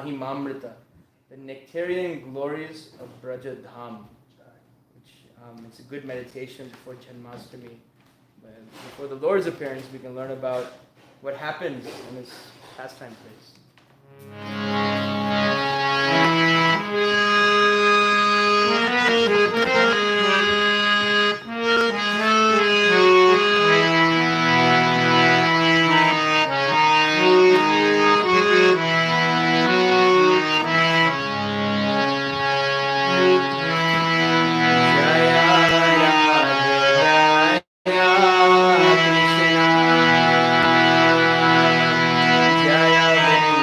Mahimamrita, the nectarian glories of Braja Dham, which it's a good meditation before Janmashtami. Before the Lord's appearance, we can learn about what happens in this pastime place. Jaya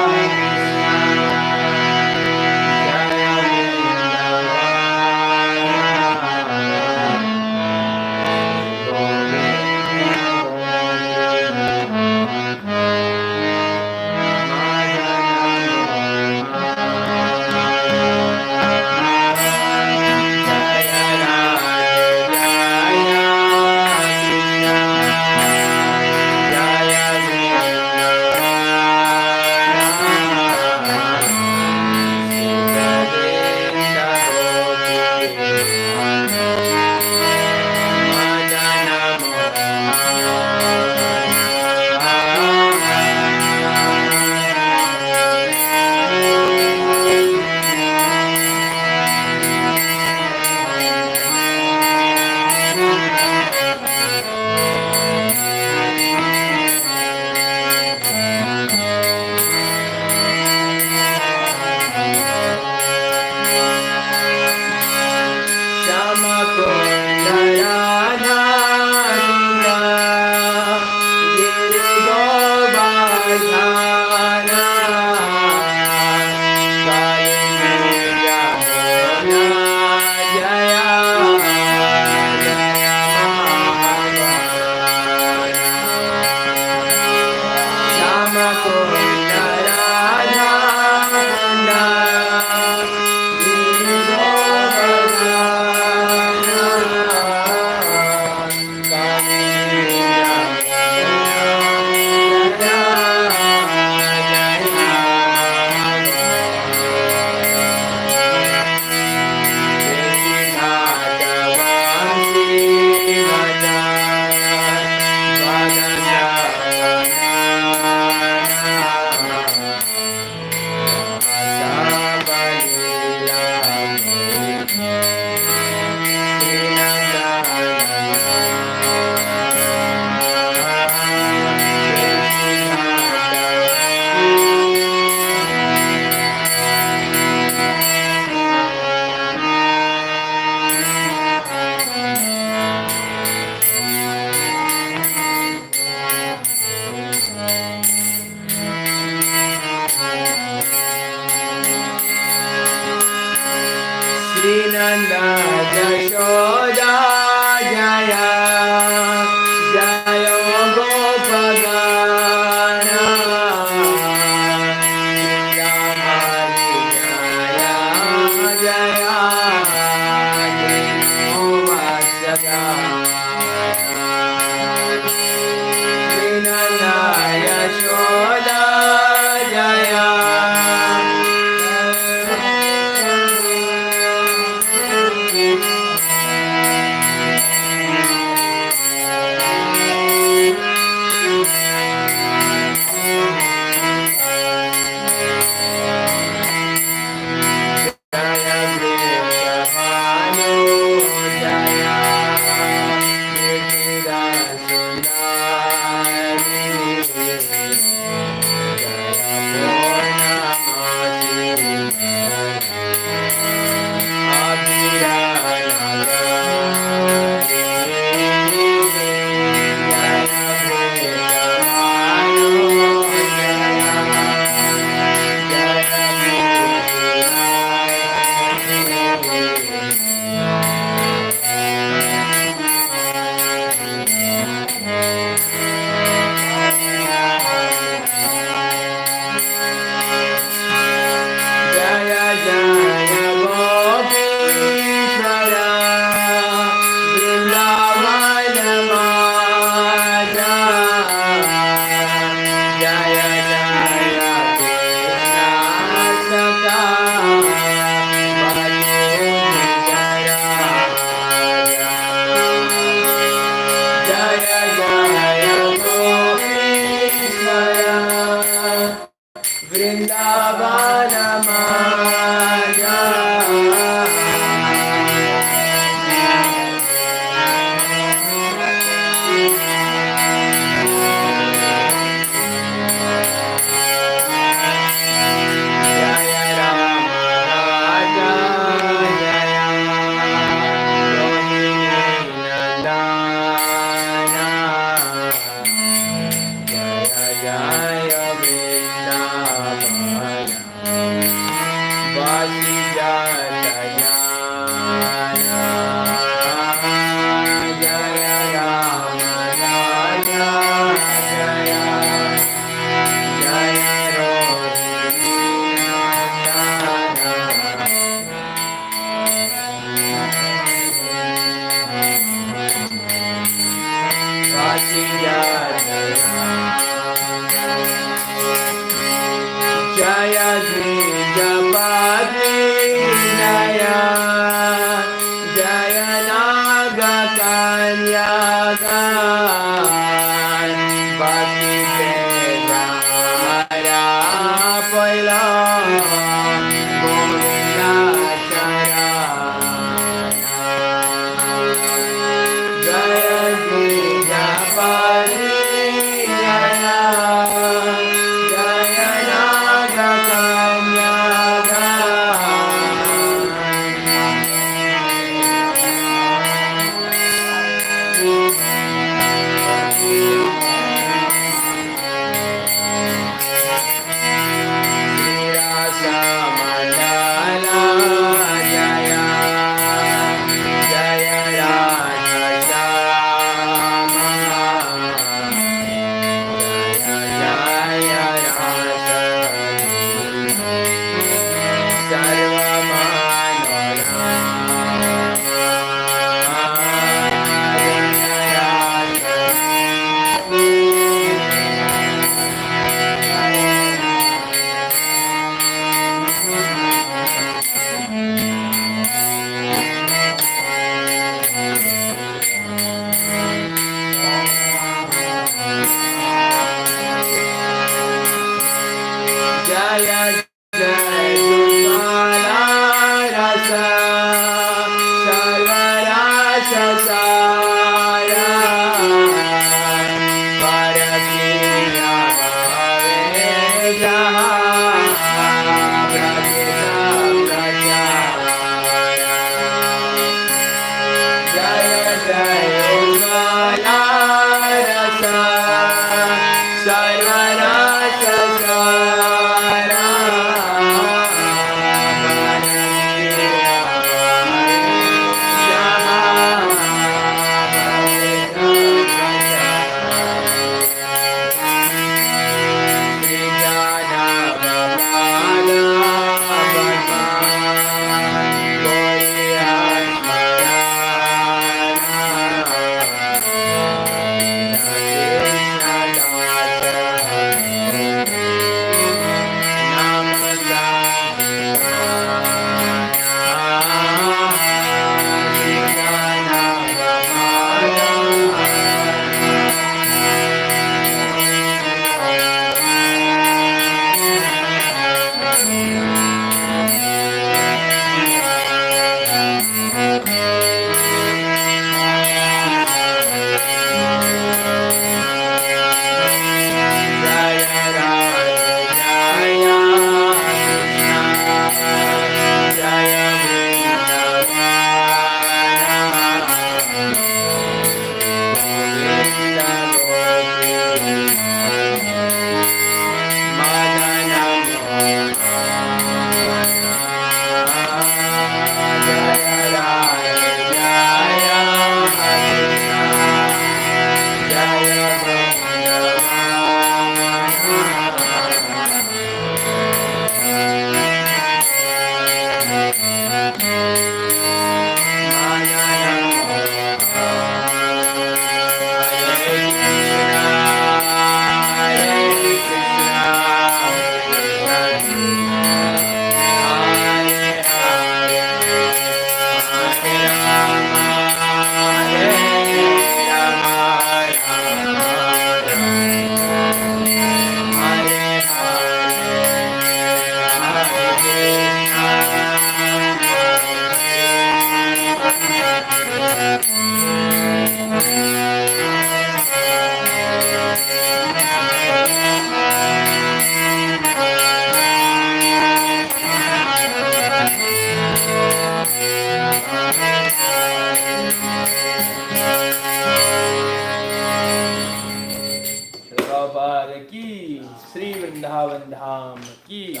Prabhupada ki, Sri Vrindavan Dham ki.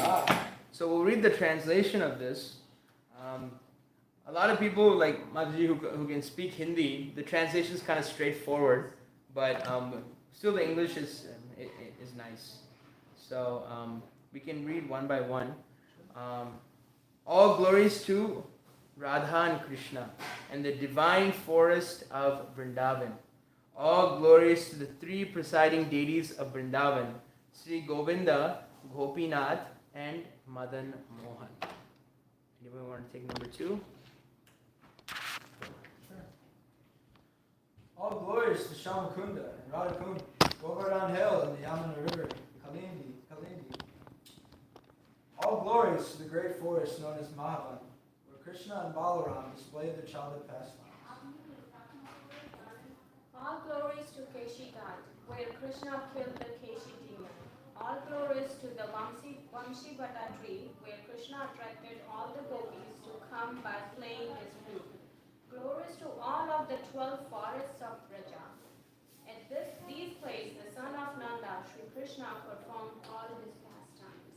So we'll read the translation of this. A lot of people like Mataji who can speak Hindi, the translation is kind of straightforward, but still the English is nice. So we can read one by one. All glories to Radha and Krishna and the divine forest of Vrindavan. All glories to the three presiding deities of Vrindavan, Sri Govinda, Gopinath, and Madan Mohan. Anyone want to take number 2? Sure. All glories to Shamakunda and Radhakunda, Govardhan Hill and the Yamuna River, Kalindi. All glories to the great forest known as Mahavan, where Krishna and Balaram displayed their childhood pastimes. All glories to Keshi Ghat, where Krishna killed the Keshi demon. All glories to the Vamshi Bhatta tree, where Krishna attracted all the gopis to come by playing his flute. Glories to all of the 12 forests of Braja. At these places, the son of Nanda, Sri Krishna, performed all his pastimes.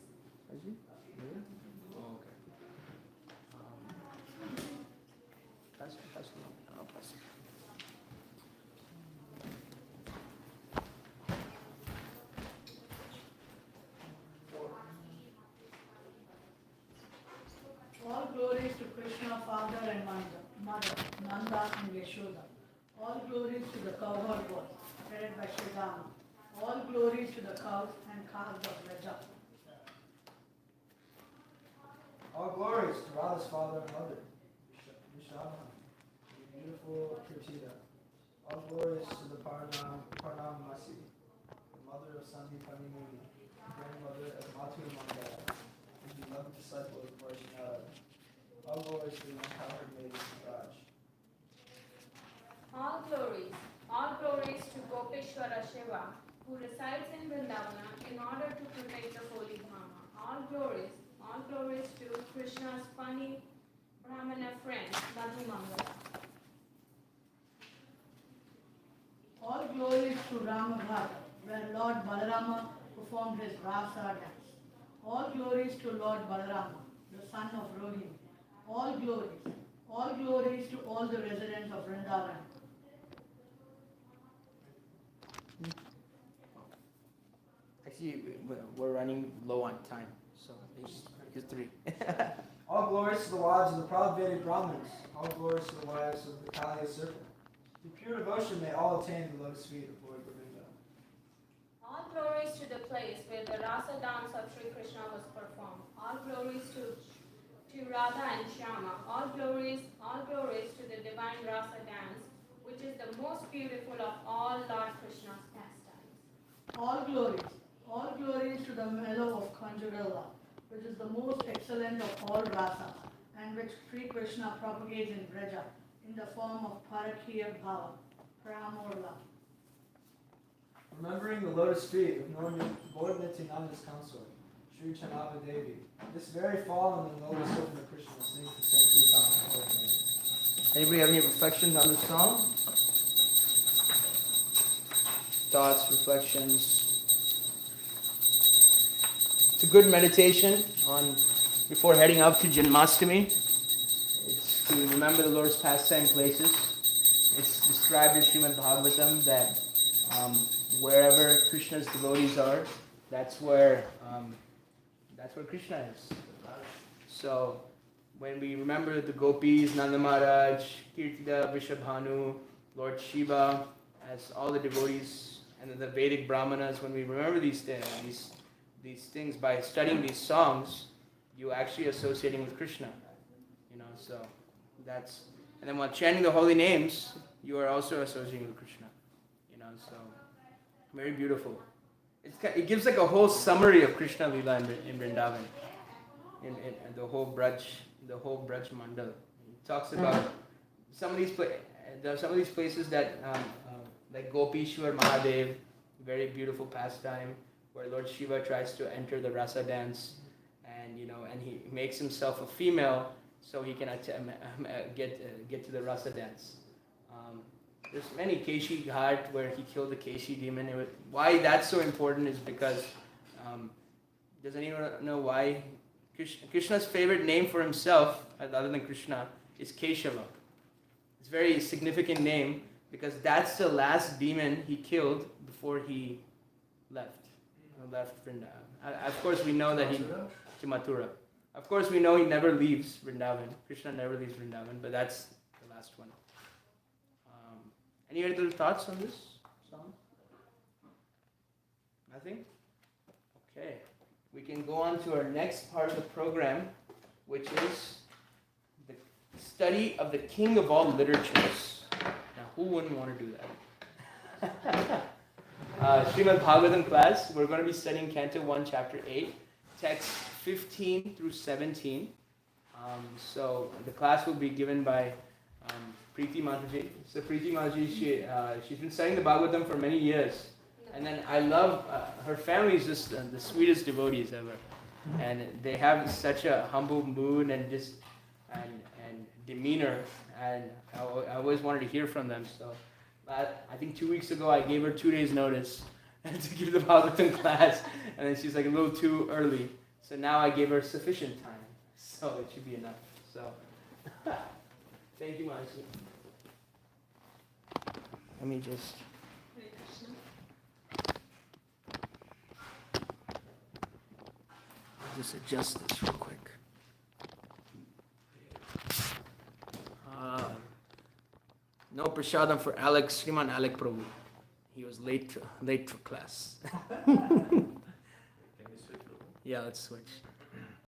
All glories to Krishna, father and mother, Nanda and Yashoda. All glories to the cowherd boy, headed by Sri Rama. All glories to the cows and calves of Raja. All glories to Radha's father and mother, Vishwabha, the beautiful Kirtida. All glories to the Parnam Masi, the mother of Sandipani Muni, grandmother of Mathu Mandala, and beloved disciple of Vaisnava. All glories to the empowered maiden Raj. All glories to Gopeshwara Shiva, who resides in Vrindavana in order to protect the holy Dhamma. All glories to Krishna's funny Brahmana friend, Madhu Mangala. All glories to Ramaghat, where Lord Balarama performed his Rasa dance. All glories to Lord Balarama, the son of Rohini. All glories to all the residents of Vrindavan. Actually, we're running low on time, so here's 3. All glories to the wives of the proud Vedic Brahmins. All glories to the wives of the Kaliya serpent. Through pure devotion may all attain the lotus feet of Lord Govinda. All glories to the place where the Rasa dance of Sri Krishna was performed. All glories to Radha and Shyama. All glories to the divine Rasa dance, which is the most beautiful of all Lord Krishna's pastimes. All glories to the meadow of Kanjurala, which is the most excellent of all rasas, and which Sri Krishna propagates in Braja in the form of Parakhiya Bhava, Pramorla. Remembering the lotus feet of Lord Nityananda's consort, Sri Chanava Devi, this very fall in the lotus serpent of Krishna sings the Sankirtan. Anybody have any reflections on the song? Thoughts, reflections? It's a good meditation on before heading up to Janmashtami. It's to remember the Lord's pastime places. It's described in Srimad Bhagavatam that wherever Krishna's devotees are, that's where Krishna is. So when we remember the gopis, Nanda Maharaj, Kirtida, Vrishabhanu, Lord Shiva, as all the devotees and the Vedic Brahmanas, when we remember these things by studying these songs, you actually associating with Krishna. So that's, and then while chanting the holy names, you are also associating with Krishna. So very beautiful. It gives like a whole summary of Krishna Lila in Vrindavan. in the whole Braj Mandal. He talks about some of these places that like Gopishwar Mahadev, very beautiful pastime where Lord Shiva tries to enter the rasa dance, and he makes himself a female so he can get to the rasa dance. There's many Keshi Ghat where he killed the Keshi demon. Why that's so important is because does anyone know why Krishna's favorite name for himself, other than Krishna, is Keshava. It's a very significant name because that's the last demon he killed before he left Vrindavan. Of course, we know that to Mathura. Of course, we know he never leaves Vrindavan. Krishna never leaves Vrindavan, but that's the last one. Any other thoughts on this song? Nothing? Okay. We can go on to our next part of the program, which is the study of the king of all literatures. Now, who wouldn't want to do that? Srimad Bhagavatam class, we're going to be studying Canto 1, Chapter 8, texts 15 through 17. So the class will be given by Preeti Mataji. So Preeti Mataji, she's been studying the Bhagavatam for many years. And then I love, her family is just the sweetest devotees ever. And they have such a humble mood and demeanor. And I always wanted to hear from them. So I think 2 weeks ago I gave her 2 days notice to give the Bhagavatam class. And then she's like a little too early. So now I gave her sufficient time. So it should be enough. So thank you, Mataji. Let me just... Hare Krishna. Just adjust this real quick. No prasadam for Alex, Sriman Alec Prabhu. He was late for class. Can we switch over? Yeah, let's switch.